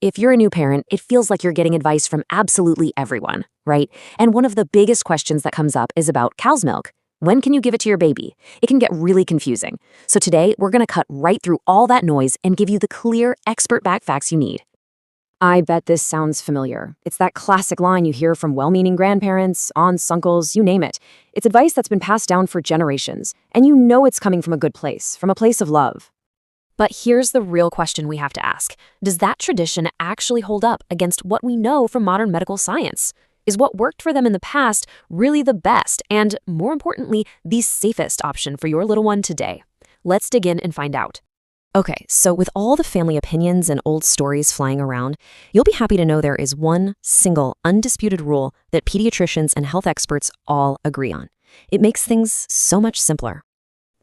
If you're a new parent, it feels like you're getting advice from absolutely everyone, right? And one of the biggest questions that comes up is about cow's milk. When can you give it to your baby? It can get really confusing. So today, we're going to cut right through all that noise and give you the clear, expert-backed facts you need. I bet this sounds familiar. It's that classic line you hear from well-meaning grandparents, aunts, uncles, you name it. It's advice that's been passed down for generations, and you know it's coming from a good place, from a place of love. But here's the real question we have to ask. Does that tradition actually hold up against what we know from modern medical science? Is what worked for them in the past really the best and, more importantly, the safest option for your little one today? Let's dig in and find out. Okay, so with all the family opinions and old stories flying around, you'll be happy to know there is one single, undisputed rule that pediatricians and health experts all agree on. It makes things so much simpler.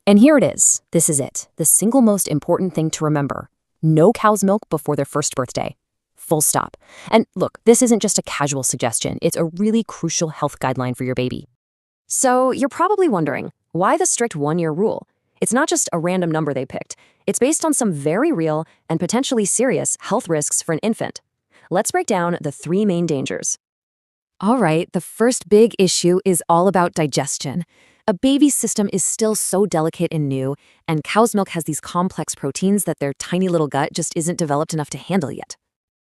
And here it is. This is it. The single most important thing to remember. No cow's milk before their first birthday. Full stop. And look, this isn't just a casual suggestion. It's a really crucial health guideline for your baby. So you're probably wondering, why the strict one-year rule? It's not just a random number they picked. It's based on some very real and potentially serious health risks for an infant. Let's break down the 3 main dangers. All right, the first big issue is all about digestion. A baby's system is still so delicate and new, and cow's milk has these complex proteins that their tiny little gut just isn't developed enough to handle yet.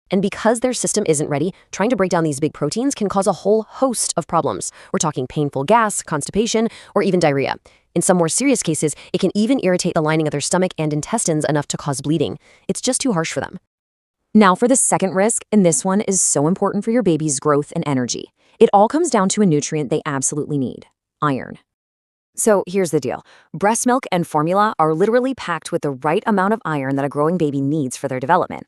And because their system isn't ready, trying to break down these big proteins can cause a whole host of problems. We're talking painful gas, constipation, or even diarrhea. In some more serious cases, it can even irritate the lining of their stomach and intestines enough to cause bleeding. It's just too harsh for them. Now for the second risk, and this one is so important for your baby's growth and energy. It all comes down to a nutrient they absolutely need: iron. So here's the deal. Breast milk and formula are literally packed with the right amount of iron that a growing baby needs for their development.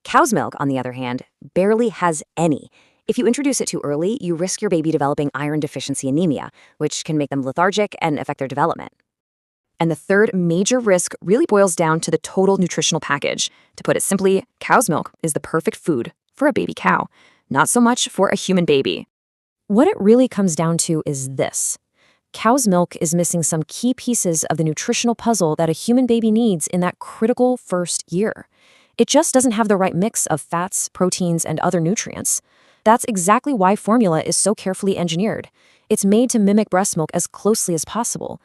Cow's milk, on the other hand, barely has any. If you introduce it too early, you risk your baby developing iron deficiency anemia, which can make them lethargic and affect their development. And the third major risk really boils down to the total nutritional package. To put it simply, cow's milk is the perfect food for a baby cow, not so much for a human baby. What it really comes down to is this. Cow's milk is missing some key pieces of the nutritional puzzle that a human baby needs in that critical first year. It just doesn't have the right mix of fats, proteins, and other nutrients. That's exactly why formula is so carefully engineered. It's made to mimic breast milk as closely as possible.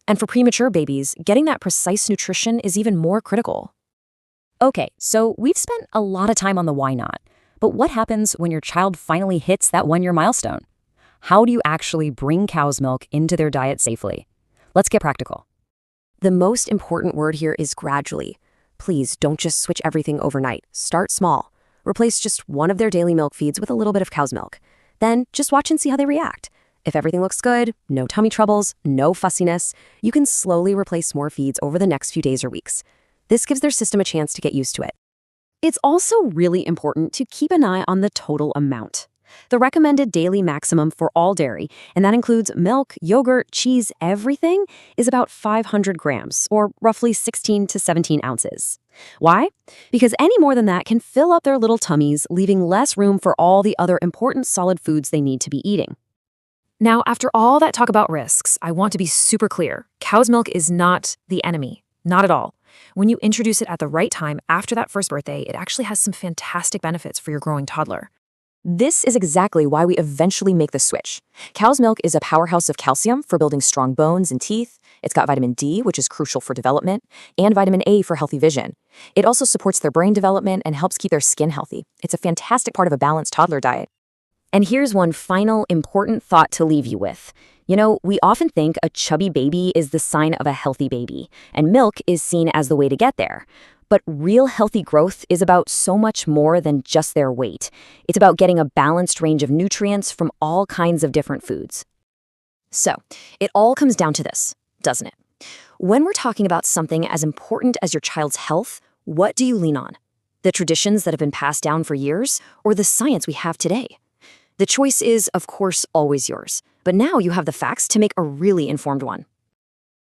And for premature babies, getting that precise nutrition is even more critical. Okay, so we've spent a lot of time on the why not. But what happens when your child finally hits that 1-year milestone? How do you actually bring cow's milk into their diet safely? Let's get practical. The most important word here is gradually. Please don't just switch everything overnight. Start small. Replace just one of their daily milk feeds with a little bit of cow's milk. Then just watch and see how they react. If everything looks good, no tummy troubles, no fussiness, you can slowly replace more feeds over the next few days or weeks. This gives their system a chance to get used to it. It's also really important to keep an eye on the total amount. The recommended daily maximum for all dairy, and that includes milk, yogurt, cheese, everything, is about 500 grams, or roughly 16 to 17 ounces. Why? Because any more than that can fill up their little tummies, leaving less room for all the other important solid foods they need to be eating. Now, after all that talk about risks, I want to be super clear. Cow's milk is not the enemy. Not at all. When you introduce it at the right time after that first birthday, it actually has some fantastic benefits for your growing toddler. This is exactly why we eventually make the switch. Cow's milk is a powerhouse of calcium for building strong bones and teeth. It's got vitamin D, which is crucial for development, and vitamin A for healthy vision. It also supports their brain development and helps keep their skin healthy. It's a fantastic part of a balanced toddler diet. And here's one final important thought to leave you with. You know, we often think a chubby baby is the sign of a healthy baby, and milk is seen as the way to get there. But real healthy growth is about so much more than just their weight. It's about getting a balanced range of nutrients from all kinds of different foods. So, it all comes down to this, doesn't it? When we're talking about something as important as your child's health, what do you lean on? The traditions that have been passed down for years, or the science we have today? The choice is, of course, always yours. But now you have the facts to make a really informed one.